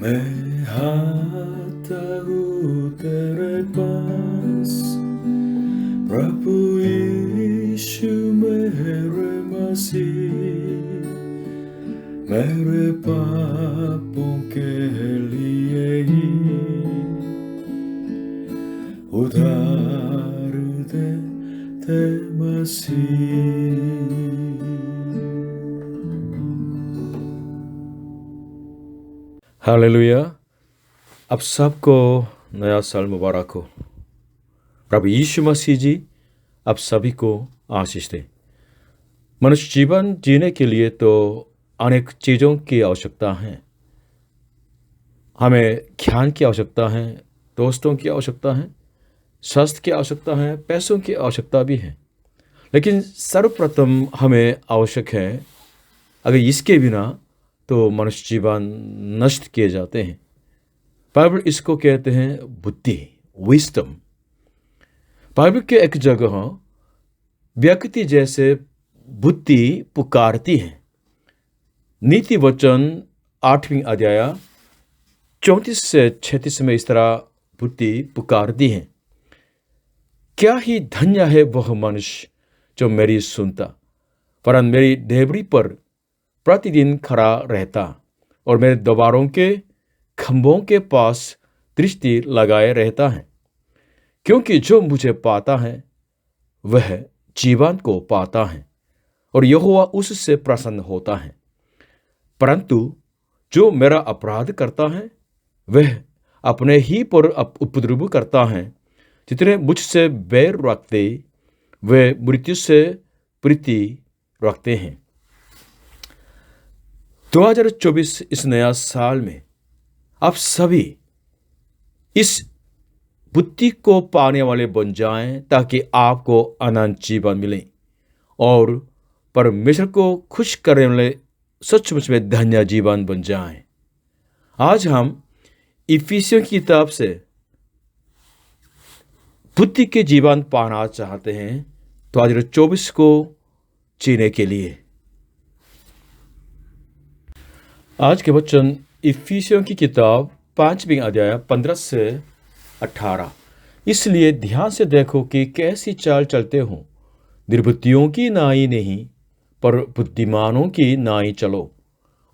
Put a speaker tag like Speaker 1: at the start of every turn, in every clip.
Speaker 1: मैं आता हूँ तेरे पास, प्रभु यीशु मेरे मसीह, मेरे पापों के लिए ही उधार दे मसीह। हालेलुया। आप सबको नया साल मुबारक हो। प्रभु यीशु मसीह जी आप सभी को आशीष दें। मनुष्य जीवन जीने के लिए तो अनेक चीज़ों की आवश्यकता है। हमें ज्ञान की आवश्यकता है, दोस्तों की आवश्यकता है, स्वास्थ्य की आवश्यकता है, पैसों की आवश्यकता भी है। लेकिन सर्वप्रथम हमें आवश्यक है, अगर इसके बिना तो मनुष्य जीवन नष्ट किए जाते हैं। बाइबल इसको कहते हैं बुद्धि, विस्डम। बाइबल के एक जगह व्यक्ति जैसे बुद्धि पुकारती है। नीति वचन 8वीं अध्याय 34 से 36 में इस तरह बुद्धि पुकारती है। क्या ही धन्य है वह मनुष्य जो मेरी सुनता, वरन मेरी डेवरी पर प्रतिदिन खड़ा रहता और मेरे द्वारों के खंभों के पास दृष्टि लगाए रहता है। क्योंकि जो मुझे पाता है वह जीवन को पाता है और यहोवा उससे प्रसन्न होता है। परंतु जो मेरा अपराध करता है वह अपने ही पर उपद्रव करता है। जितने मुझसे बैर रखते वे मृत्यु से प्रीति रखते हैं। 2024 इस नया साल में आप सभी इस बुद्धि को पाने वाले बन जाएं, ताकि आपको अनंत जीवन मिले और परमेश्वर को खुश करने वाले सचमुच में धन्य जीवन बन जाएं। आज हम इफिसियों की किताब से बुद्धि के जीवन पाना चाहते हैं 2024 को जीने के लिए। आज के वचन इफिसियों की किताब 5वीं अध्याय 15 से 18। इसलिए ध्यान से देखो कि कैसी चाल चलते हो, निर्बुद्धियों की नाई नहीं पर बुद्धिमानों की नाई चलो,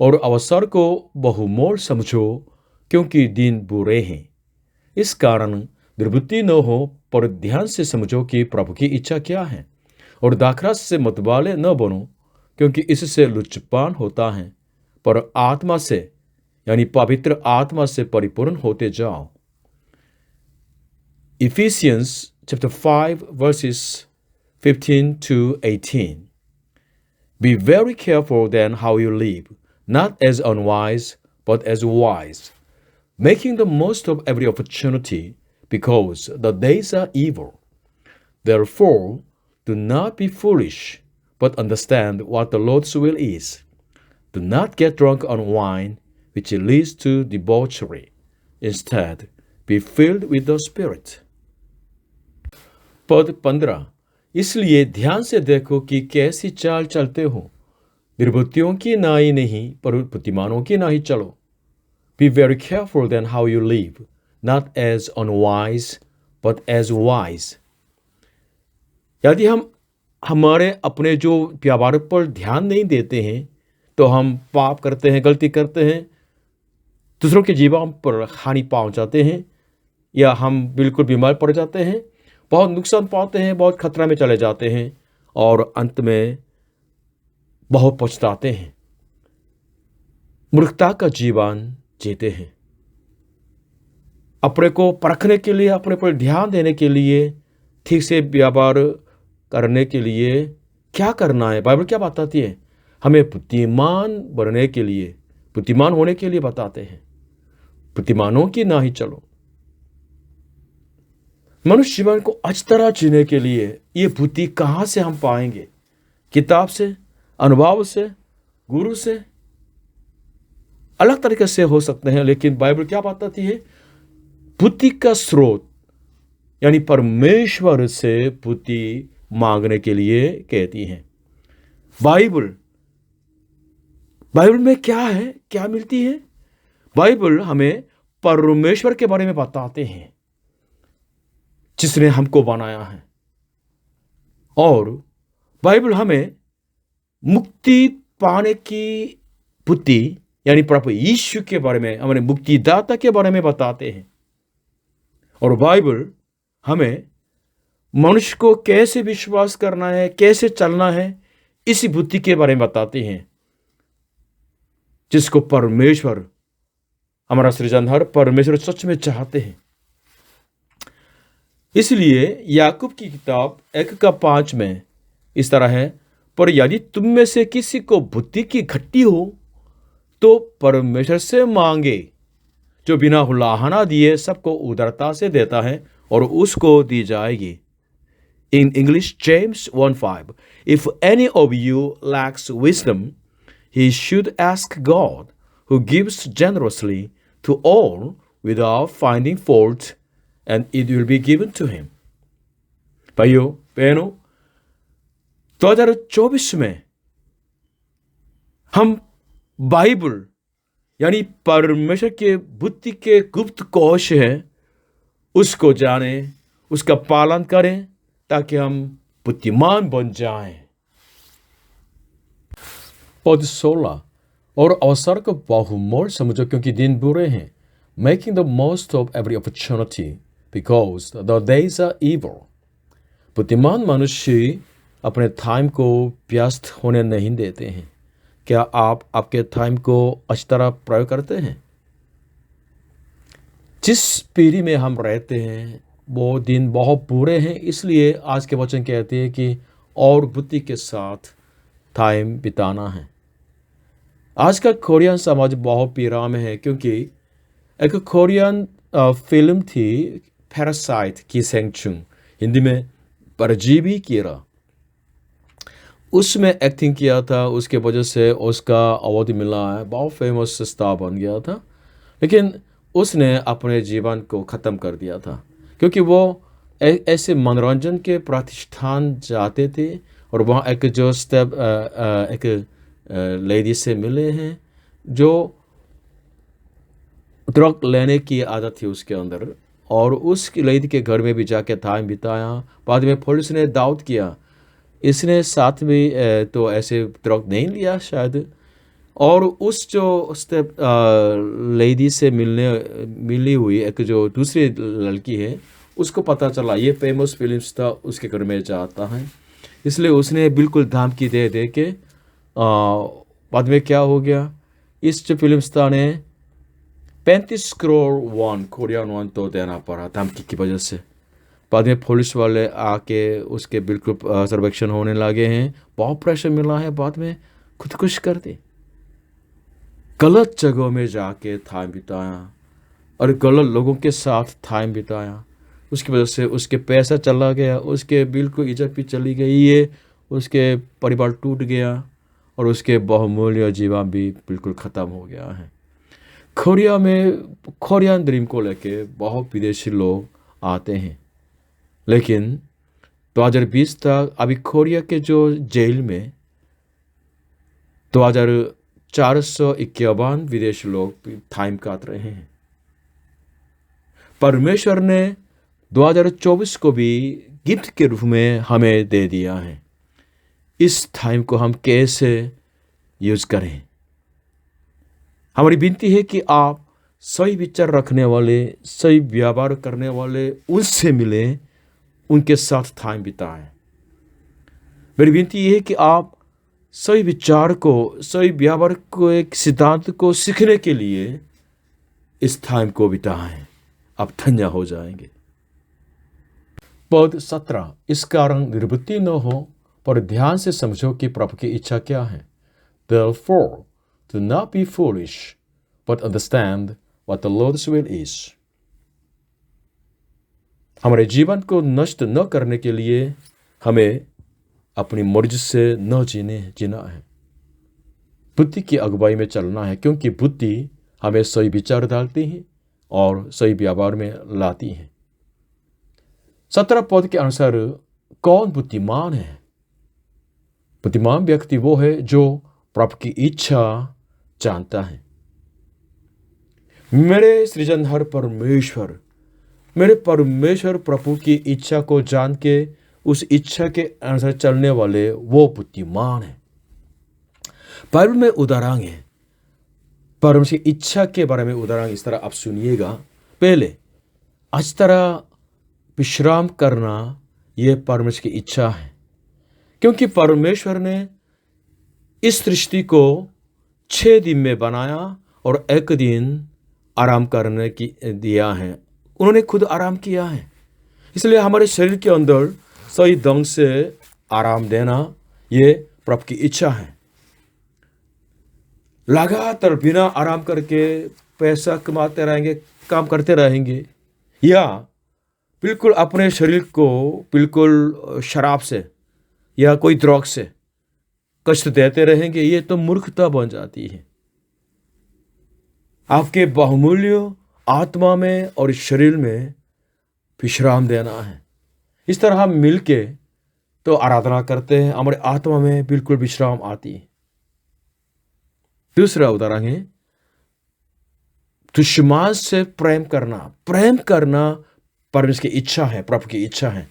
Speaker 1: और अवसर को बहुमोल समझो, क्योंकि दिन बुरे हैं। इस कारण निर्बुद्धि न हो, पर ध्यान से समझो कि प्रभु की इच्छा क्या है, और दाखरस से मतवाले न बनो, क्योंकि इससे लुचपान होता है, पर आत्मा से यानी पवित्र आत्मा से परिपूर्ण होते जाओ। Ephesians chapter 5 verses 15 to 18. Be very careful then how you live, not as unwise, but as wise, making the most of every opportunity, because the days are evil. Therefore, do not be foolish, but understand what the Lord's will is. Do not get drunk on wine, which leads to debauchery. Instead, be filled with the Spirit. पद 15। इसलिए ध्यान से देखो कि कैसी चाल चलते हो, निर्बुद्धियों की नाई नहीं पर बुद्धिमानों की नाई चलो। Be very careful then how you live, not as unwise, but as wise. यदि हम हमारे अपने जो व्यवहार पर ध्यान नहीं देते हैं तो हम पाप करते हैं, गलती करते हैं, दूसरों के जीवन पर हानि पहुंचाते हैं, या हम बिल्कुल बीमार पड़ जाते हैं, बहुत नुकसान पाते हैं, बहुत खतरा में चले जाते हैं और अंत में बहुत पछताते हैं, मूर्खता का जीवन जीते हैं। अपने को परखने के लिए, अपने पर ध्यान देने के लिए, ठीक से व्यवहार करने के लिए क्या करना है, बाइबल क्या बताती है? हमें बुद्धिमान बनने के लिए, बुद्धिमान होने के लिए बताते हैं। बुद्धिमानों की ना ही चलो। मनुष्य जीवन को अच्छी तरह जीने के लिए ये बुद्धि कहाँ से हम पाएंगे? किताब से, अनुभव से, गुरु से, अलग तरीके से हो सकते हैं, लेकिन बाइबल क्या बताती है? बुद्धि का स्रोत यानी परमेश्वर से बुद्धि मांगने के लिए कहती है। बाइबल में क्या है, क्या मिलती है? बाइबल हमें परमेश्वर के बारे में बताते हैं जिसने हमको बनाया है, और बाइबल हमें मुक्ति पाने की बुद्धि यानी प्रभु यीशु के बारे में, हमारे मुक्तिदाता के बारे में बताते हैं। और बाइबल हमें मनुष्य को कैसे विश्वास करना है, कैसे चलना है, इसी बुद्धि के बारे में बताते हैं जिसको परमेश्वर, हमारा सृजनहार परमेश्वर सच में चाहते हैं। इसलिए याकूब की किताब 1:5 में इस तरह है, पर यदि तुम में से किसी को बुद्धि की घटी हो तो परमेश्वर से मांगे, जो बिना हुलाहना दिए सबको उदारता से देता है और उसको दी जाएगी। In English, James 1:5, if any of you lacks wisdom, he should ask God, who gives generously to all without finding fault, and it will be given to him. भाइयों बहनों, 2024 में हम बाइबल यानी परमेश्वर के बुद्धि के गुप्त कोश है, उसको जाने, उसका पालन करें ताकि हम बुद्धिमान बन जाएं। पद 16, और अवसर को बहुमूल्य समझो क्योंकि दिन बुरे हैं। Making the most of every opportunity because the days are evil. बुद्धिमान मनुष्य अपने टाइम को व्यस्त होने नहीं देते हैं। क्या आप आपके टाइम को अच्छी तरह प्रयोग करते हैं? जिस पीढ़ी में हम रहते हैं वो दिन बहुत बुरे हैं, इसलिए आज के वचन कहते हैं कि और बुद्धि के साथ टाइम बिताना है। आज का कोरियन समाज बहुत पीड़ा में है क्योंकि एक कोरियन फिल्म थी पैरासाइट की सेंचुंग, हिंदी में परजीवी कीड़ा, उसमें एक्टिंग किया था, उसके वजह से उसका अवार्ड मिला है, बहुत फेमस स्टार बन गया था। लेकिन उसने अपने जीवन को ख़त्म कर दिया था क्योंकि वो ऐसे मनोरंजन के प्रतिष्ठान जाते थे और वहाँ एक जो स्टेप एक लेडी से मिले हैं जो ड्रग लेने की आदत थी उसके अंदर, और उस लेडी के घर में भी जाके टाइम बिताया। बाद में पुलिस ने डाउट किया इसने साथ में तो ऐसे ड्रग नहीं लिया शायद, और उस जो स्टेप लेडी से मिली हुई एक जो दूसरी लड़की है उसको पता चला ये फेमस फिल्म स्टार उसके घर में जाता है, इसलिए उसने बिल्कुल धमकी दे दे के बाद में क्या हो गया, इस जो फिल्म स्टार ने 35 करोड़ वॉन, कोरियन वॉन तो देना पड़ा धमकी की वजह से। बाद में पुलिस वाले आके उसके बिल्कुल सर्वेक्षण होने लगे हैं, बहुत प्रेशर मिला है, बाद में खुदकुश कर दी। गलत जगहों में जाके टाइम बिताया और गलत लोगों के साथ टाइम बिताया, उसकी वजह से उसके पैसा चला गया, उसके बिल्कुल इज्जत भी चली गई है, उसके परिवार टूट गया और उसके बहुमूल्य जीवन भी बिल्कुल ख़त्म हो गया है। कोरिया में कोरियन ड्रीम को लेके बहुत विदेशी लोग आते हैं, लेकिन 2020 तक अभी कोरिया के जो जेल में 2451 विदेशी लोग टाइम काट रहे हैं। परमेश्वर ने 2024 को भी गिफ्ट के रूप में हमें दे दिया है। इस टाइम को हम कैसे यूज करें? हमारी विनती है कि आप सही विचार रखने वाले, सही व्यवहार करने वाले उनसे मिलें, उनके साथ टाइम बिताएं। मेरी विनती यह है कि आप सही विचार को, सही व्यवहार को, एक सिद्धांत को सीखने के लिए इस टाइम को बिताएं, आप धन्य हो जाएंगे। पद 17, इस कारण निर्बुद्धि न हो पर ध्यान से समझो कि प्रभु की इच्छा क्या है। Therefore, do not be foolish, but understand what the Lord's will is. हमारे जीवन को नष्ट न करने के लिए हमें अपनी मर्जी से न जीना है, बुद्धि की अगुवाई में चलना है, क्योंकि बुद्धि हमें सही विचार डालती है और सही व्यवहार में लाती है। 17 पद के अनुसार कौन बुद्धिमान है? बुद्धिमान व्यक्ति वो है जो प्रभु की इच्छा जानता है। मेरे सृजनहार परमेश्वर, मेरे परमेश्वर प्रभु की इच्छा को जान के उस इच्छा के अनुसार चलने वाले वो बुद्धिमान है। बाइबल में उदाहरण है, परमेश्वर की इच्छा के बारे में उदाहरण इस तरह आप सुनिएगा। पहले, आज तरह विश्राम करना यह परमेश्वर की इच्छा है, क्योंकि परमेश्वर ने इस सृष्टि को 6 दिन में बनाया और 1 दिन आराम करने की दिया है। उन्होंने खुद आराम किया है, इसलिए हमारे शरीर के अंदर सही ढंग से आराम देना ये प्रभु की इच्छा है। लगातार बिना आराम करके पैसा कमाते रहेंगे, काम करते रहेंगे, या बिल्कुल अपने शरीर को बिल्कुल शराब से या कोई ड्रग से कष्ट देते रहेंगे, ये तो मूर्खता बन जाती है। आपके बहुमूल्य आत्मा में और शरीर में विश्राम देना है। इस तरह हम मिलके तो आराधना करते हैं, हमारे आत्मा में बिल्कुल विश्राम आती है। दूसरा उदाहरण है, दुश्मन से प्रेम करना। प्रेम करना परमेश्वर की इच्छा है, प्रभु की इच्छा है।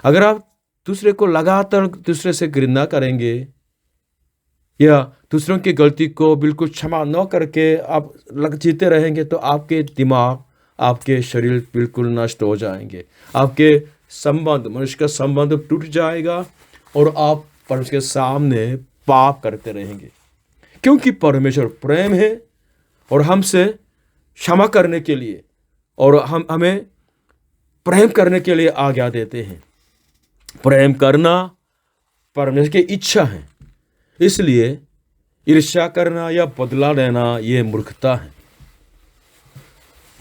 Speaker 1: अगर आप दूसरे को लगातार दूसरे से घृणा करेंगे या दूसरों की गलती को बिल्कुल क्षमा न करके आप जीते रहेंगे, तो आपके दिमाग, आपके शरीर बिल्कुल नष्ट हो जाएंगे। आपके संबंध, मनुष्य का संबंध टूट जाएगा और आप परमेश्वर के सामने पाप करते रहेंगे। क्योंकि परमेश्वर प्रेम है और हमसे क्षमा करने के लिए और हमें प्रेम करने के लिए आज्ञा देते हैं। प्रेम करना परमेश्वर की इच्छा है, इसलिए ईर्ष्या करना या बदला लेना यह मूर्खता है।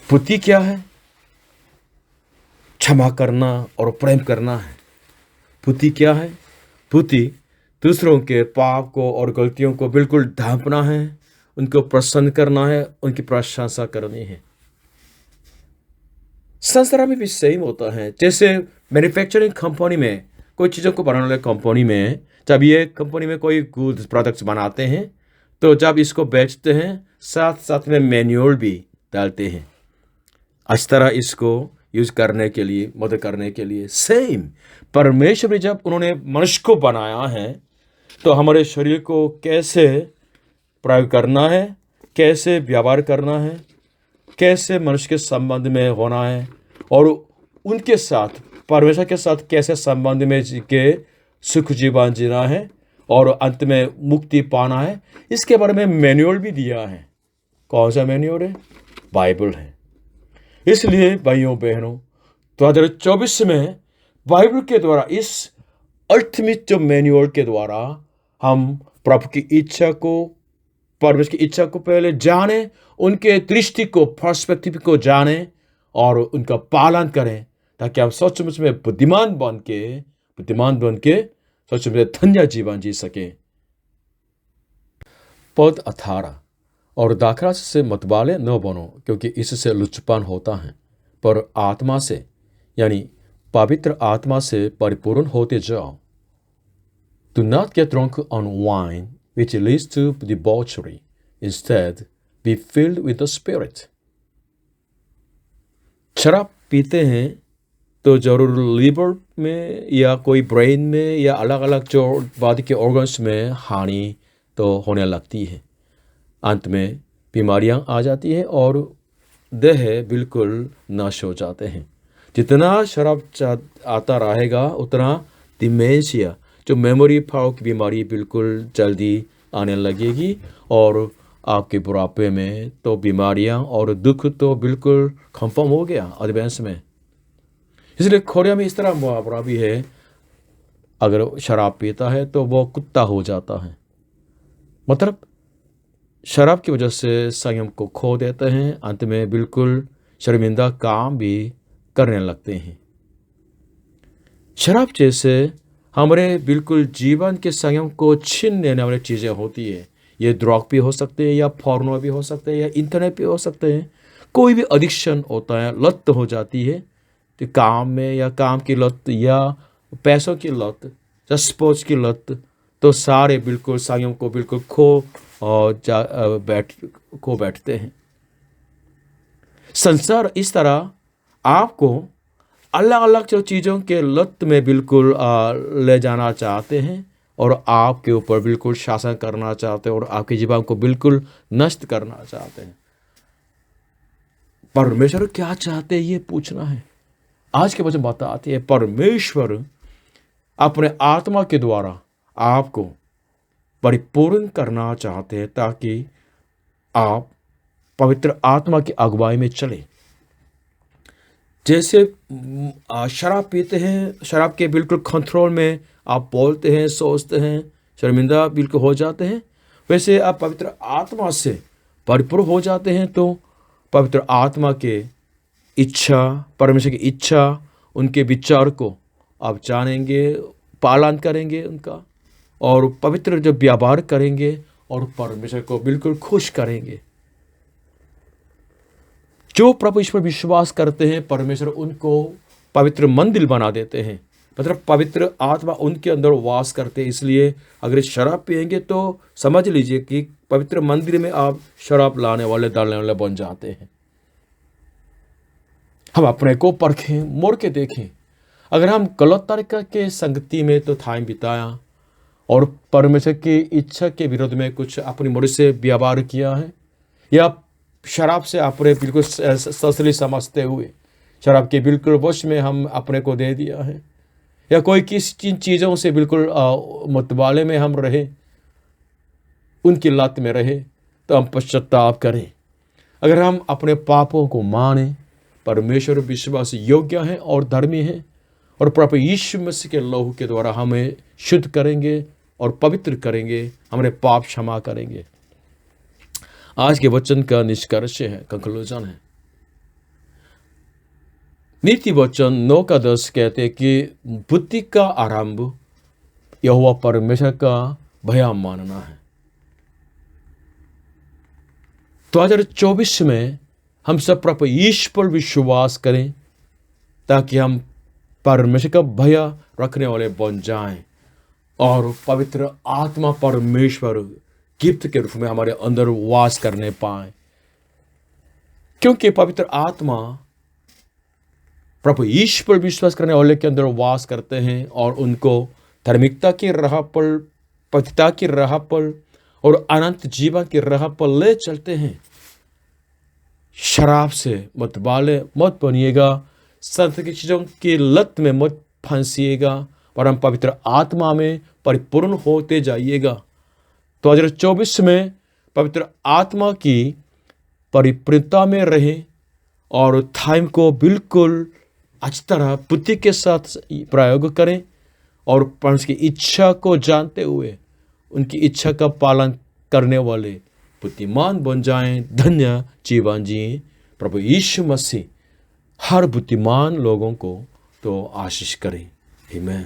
Speaker 1: बुद्धि क्या है? क्षमा करना और प्रेम करना है। बुद्धि क्या है? बुद्धि दूसरों के पाप को और गलतियों को बिल्कुल ढांपना है, उनको प्रसन्न करना है, उनकी प्रशंसा करनी है। संसार में भी सेम होता है। जैसे मैन्युफैक्चरिंग कंपनी में, कोई चीज़ों को बनाने वाले कंपनी में, जब ये कंपनी में कोई गुड्स प्रोडक्ट्स बनाते हैं, तो जब इसको बेचते हैं साथ साथ में मैन्युअल भी डालते हैं, इस तरह इसको यूज करने के लिए, मदद करने के लिए। सेम परमेश्वर भी जब उन्होंने मनुष्य को बनाया है, तो हमारे शरीर को कैसे प्रयोग करना है, कैसे व्यवहार करना है, कैसे मनुष्य के संबंध में होना है और उनके साथ, परमेश्वर के साथ कैसे संबंध में जी के सुख जीवन जीना है और अंत में मुक्ति पाना है, इसके बारे में मैनुअल भी दिया है। कौन सा मैनुअल है? बाइबल है। इसलिए भाइयों बहनों, 2024 में बाइबल के द्वारा, इस अल्टीमेट जो मैनुअल के द्वारा, हम प्रभु की इच्छा को, परमेश्वर की इच्छा को पहले जाने, उनके दृष्टि को, पर्सपेक्टिव को जाने और उनका पालन करें, ताकि हम सचमुच में बुद्धिमान बन के सचमुच में धन्य जीवन जी सकें। पद 18, और दाखरस से मतवाले न बनो, क्योंकि इससे लुचपन होता है, पर आत्मा से, यानी पवित्र आत्मा से परिपूर्ण होते जाओ। Do not get drunk on wine, which leads to debauchery. Instead, be filled with the Spirit. शराब पीते हैं तो जरूर लिवर में या कोई ब्रेन में या अलग अलग जो बॉडी के ऑर्गन्स में हानि तो होने लगती है। अंत में बीमारियां आ जाती हैं और देह बिल्कुल नाश हो जाते हैं। जितना शराब आता रहेगा उतना डिमेंशिया, जो मेमोरी पावर की बीमारी, बिल्कुल जल्दी आने लगेगी और आपके बुढ़ापे में तो बीमारियां और दुख तो बिल्कुल कंफर्म हो गया एडवांस में। इसलिए कोरिया में इस तरह मुहावरा भी है, अगर शराब पीता है तो वो कुत्ता हो जाता है। मतलब शराब की वजह से संयम को खो देते हैं, अंत में बिल्कुल शर्मिंदा काम भी करने लगते हैं। शराब जैसे हमारे बिल्कुल जीवन के संयम को छीन लेने वाली चीज़ें होती है। ये ड्रग भी हो सकते हैं या फोर्नो भी हो सकते हैं या इंटरनेट भी हो सकते हैं। कोई भी एडिक्शन होता है, लत हो जाती है, तो काम में या काम की लत या पैसों की लत या स्पोर्ट्स की लत, तो सारे बिल्कुल संयम को बिल्कुल खो बैठते हैं। संसार इस तरह आपको अलग अलग जो चीज़ों के लत में बिल्कुल ले जाना चाहते हैं और आपके ऊपर बिल्कुल शासन करना चाहते हैं और आपके जीवन को बिल्कुल नष्ट करना चाहते हैं। परमेश्वर क्या चाहते हैं ये पूछना है। आज के वचन बताते हैं परमेश्वर अपने आत्मा के द्वारा आपको परिपूर्ण करना चाहते हैं ताकि आप पवित्र आत्मा की अगुवाई में चले। जैसे शराब पीते हैं, शराब के बिल्कुल कंट्रोल में आप बोलते हैं, सोचते हैं, शर्मिंदा बिल्कुल हो जाते हैं, वैसे आप पवित्र आत्मा से परिपूर्ण हो जाते हैं तो पवित्र आत्मा के इच्छा, परमेश्वर की इच्छा, उनके विचार को आप जानेंगे, पालन करेंगे उनका, और पवित्र जो व्यवहार करेंगे और परमेश्वर को बिल्कुल खुश करेंगे। जो प्रभु ईश्वर विश्वास करते हैं परमेश्वर उनको पवित्र मंदिर बना देते हैं, मतलब पवित्र आत्मा उनके अंदर वास करते हैं। इसलिए अगर शराब पिएंगे तो समझ लीजिए कि पवित्र मंदिर में आप शराब लाने वाले, डालने वाले बन जाते हैं। हम अपने को परखें, मोड़ के देखें। अगर हम गलत तरीका के संगति में तो टाइम बिताया और परमेश्वर की इच्छा के विरोध में कुछ अपनी मोड़ से व्यवहार किया है, या शराब से अपने बिल्कुल ससली समझते हुए शराब के बिल्कुल वश में हम अपने को दे दिया है, या कोई किसी चीज़ों से बिल्कुल मतवाले में हम रहे, उनकी लत में रहे, तो हम पश्चाताप करें। अगर हम अपने पापों को माने, परमेश्वर विश्वास योग्य है और धर्मी है और प्रभु यीशु मसीह के लहू के द्वारा हमें शुद्ध करेंगे और पवित्र करेंगे, हमारे पाप क्षमा करेंगे। आज के वचन का निष्कर्ष है, कंक्लूजन है, नीति वचन 9:10 कहते हैं कि बुद्धि का आरंभ यहोवा परमेश्वर का भय मानना है। 2024 में हम सब प्रभु यीशु पर विश्वास करें ताकि हम परमेश्वर का भय रखने वाले बन जाएं और पवित्र आत्मा परमेश्वर गिफ्ट के रूप में हमारे अंदर वास करने पाए, क्योंकि पवित्र आत्मा प्रभु यीशु पर विश्वास करने वाले के अंदर वास करते हैं और उनको धार्मिकता की राह पर, पवित्रता की राह पर और अनंत जीवन की राह पर ले चलते हैं। शराब से मत बनिएगा, संत की चीज़ों की लत में मत फंसिएगा, और हम पवित्र आत्मा में परिपूर्ण होते जाइएगा। 2024 में पवित्र आत्मा की परिपूर्णता में रहें और टाइम को बिल्कुल अच्छी तरह बुद्धि के साथ प्रयोग करें और परमेश्वर की इच्छा को जानते हुए उनकी इच्छा का पालन करने वाले बुद्धिमान बन जाएं, धन्य जीवन जिए। प्रभु यीशु मसीह हर बुद्धिमान लोगों को तो आशीष करें। आमीन।